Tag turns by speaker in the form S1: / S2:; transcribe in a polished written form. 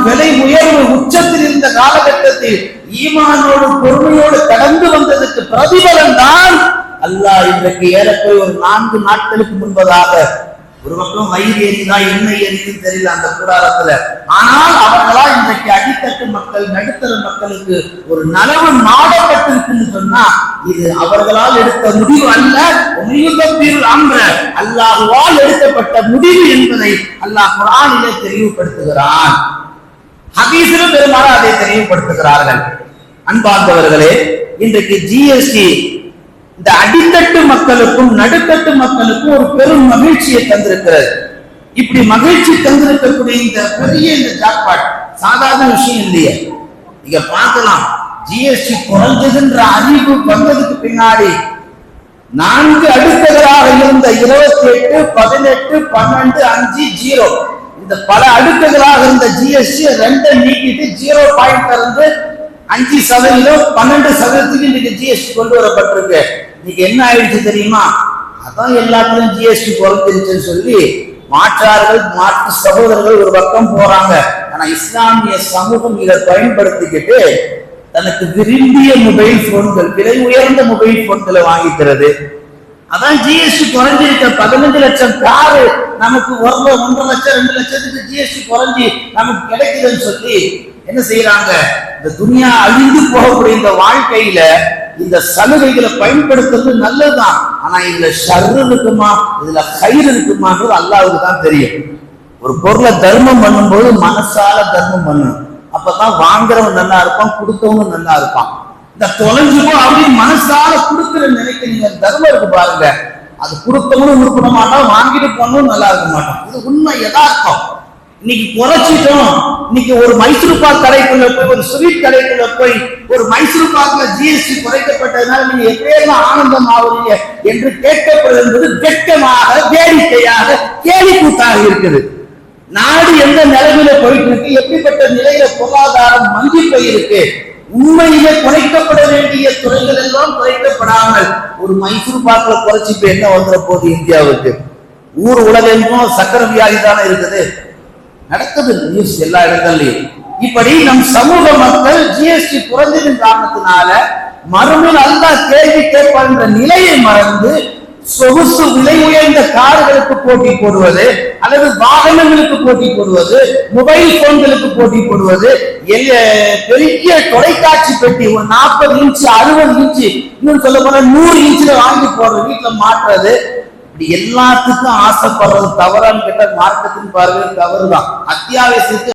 S1: விலை உயர்வு உச்சத்தில் இருந்த காலகட்டத்தில் ஈமானோடு பொறுமையோடு கடந்து வந்ததுக்கு பிரதிபலன் தான் அல்லாஹ் இன்றைக்கு ஏறக்குறைய ஒரு 4 நாட்களுக்கு முன்பதாக ஒரு பக்கம் வயிறு எரிதா என்ன எரிதுன்னு தெரியல அந்த கூடாரத்துல. ஆனால் அவர்களா இன்றைக்கு அடித்தட்டு மக்கள் நடுத்தர மக்களுக்கு ஒரு நலவு நாடப்பட்டிருக்குன்னு சொன்னா இது அவர்களால் எடுத்த முடிவு அல்ல, அல்லாஹுவால் எடுக்கப்பட்ட முடிவு என்பதை அல்லாஹ் குர்ஆனிலே தெளிவுபடுத்துகிறான். ஹதீஸிலும் பெரும்பாலும் அதை தெளிவுபடுத்துகிறார்கள். அன்பார்ந்தவர்களே, இன்றைக்கு ஜிஎஸ்டி இந்த அடித்தட்டு மக்களுக்கும் நடுத்தட்டு மக்களுக்கும் ஒரு பெரும் மகிழ்ச்சியை தந்திருக்கிறது. இப்படி மகிழ்ச்சி தந்திருக்கக்கூடிய இந்த பெரிய இந்த ஜாக்பாட் சாதாரண விஷயம் இல்லையே. நீங்க பார்க்கலாம், ஜிஎஸ்டி குறைஞ்சதுன்ற அறிவு வந்ததுக்கு பின்னாடி 4 அடுக்குகளாக இருந்த 28, 18, 12, 5, 0 இந்த பல அடுக்குகளாக இருந்த ஜிஎஸ்டி 2 நீக்கிட்டு 0 இருந்து 5% 12% இன்னைக்கு ஜிஎஸ்டி கொண்டு வரப்பட்டிருக்கு. இன்னைக்கு என்ன ஆயிடுச்சு தெரியுமா? அதான் எல்லாத்திலும் ஜிஎஸ்டி குறைஞ்சிருச்சுன்னு சொல்லி மாற்று சகோதரர்கள் ஒரு பக்கம் போறாங்க. ஆனா இஸ்லாமிய சமூகம் இதை பயன்படுத்திக்கிட்டு தனக்கு விரும்பிய மொபைல் போன்கள், விலை உயர்ந்த மொபைல் போன்களை வாங்கிக்கிறது. அதான் ஜிஎஸ்டி குறைஞ்சிருக்க 15 லட்சம் காரு நமக்கு 1.5 லட்சம் 2 லட்சத்துக்கு ஜிஎஸ்டி குறைஞ்சி நமக்கு கிடைக்குதுன்னு சொல்லி என்ன செய்யறாங்க? இந்த துனியா அழிந்து போகக்கூடிய இந்த வாழ்க்கையில இந்த சலுகைகளை பயன்படுத்துறது நல்லதுதான். ஆனா இதுல ஷர்ரு இருக்குமா, இதுல கயிறு இருக்குமான்றது அல்லாஹ்வுக்கு தான் தெரியும். ஒரு பொருளை தர்மம் பண்ணும்போது மனசால தர்மம் பண்ணணும். அப்பதான் வாங்குறவன் நல்லா இருப்பான், கொடுத்தவனும் நல்லா இருப்பான். இந்த தொலைஞ்சுக்கோ அப்படின்னு மனசால கொடுக்கிற நினைக்கிறீங்க தர்மம் இருக்கு பாருங்க, அது கொடுத்தவனும் உருப்பிட மாட்டான், வாங்கிட்டு போனவும் நல்லா இருக்க மாட்டான். இது உண்மை, யதார்த்தம். இன்னைக்கு குறைச்சிட்டோம். இன்னைக்கு ஒரு மைசூர் பாக் கடைக்குள்ள போய், ஒரு ஸ்வீட் கடைக்குள்ள போய் ஒரு மைசூர் பாக்ல ஜிஎஸ்டி குறைக்கப்பட்டதுனால நீங்க எப்படியெல்லாம் ஆனந்தம் ஆகுறீங்க என்று கேட்கப்படுவது வெட்கமாக, வேடிக்கையாக, கேலி கூத்தாக இருக்குது. நாடு எந்த நிலைமையில போயிட்டு இருக்கு, எப்படிப்பட்ட நிலையில பொருளாதாரம் மங்கி போயிருக்கு. உண்மையிலே குறைக்கப்பட வேண்டிய துறைகள் எல்லாம் குறைக்கப்படாமல் ஒரு மைசூர் பாக்ல குறைச்சிட்டு என்ன வந்துட போகுது இந்தியாவுக்கு? ஊர் உலகெங்கும் சக்கர வியாதி தானே இருக்குது, நடக்குது நியூஸ் எல்லா இடங்கள்லயும். இப்படி நம் சமூக மக்கள் ஜிஎஸ்டி குறைஞ்சதின் காரணத்தினால மறுமையில் அல்லாஹ் கேள்வி கேட்பார்ன்ற நிலையை மறந்து சொகுசு விலை உயர்ந்த கார்களுக்கு போட்டி போடுவது, அல்லது வாகனங்களுக்கு போட்டி போடுவது, மொபைல் போன்களுக்கு போட்டி போடுவது, பெரிய தொலைக்காட்சி பெட்டி 40 இன்ச்சு 60 இன்ச்சு இன்னும் சொல்ல போனா 100 இன்ச்சுல வாங்கி போடுறது, வீட்டுல மாற்றுறது, இப்படி எல்லாத்துக்கும் ஆசைப்படுறது தவறான்னு கேட்ட மார்க்கத்தின் பார்வையில் தவறுதான். அத்தியாவசியத்துக்கு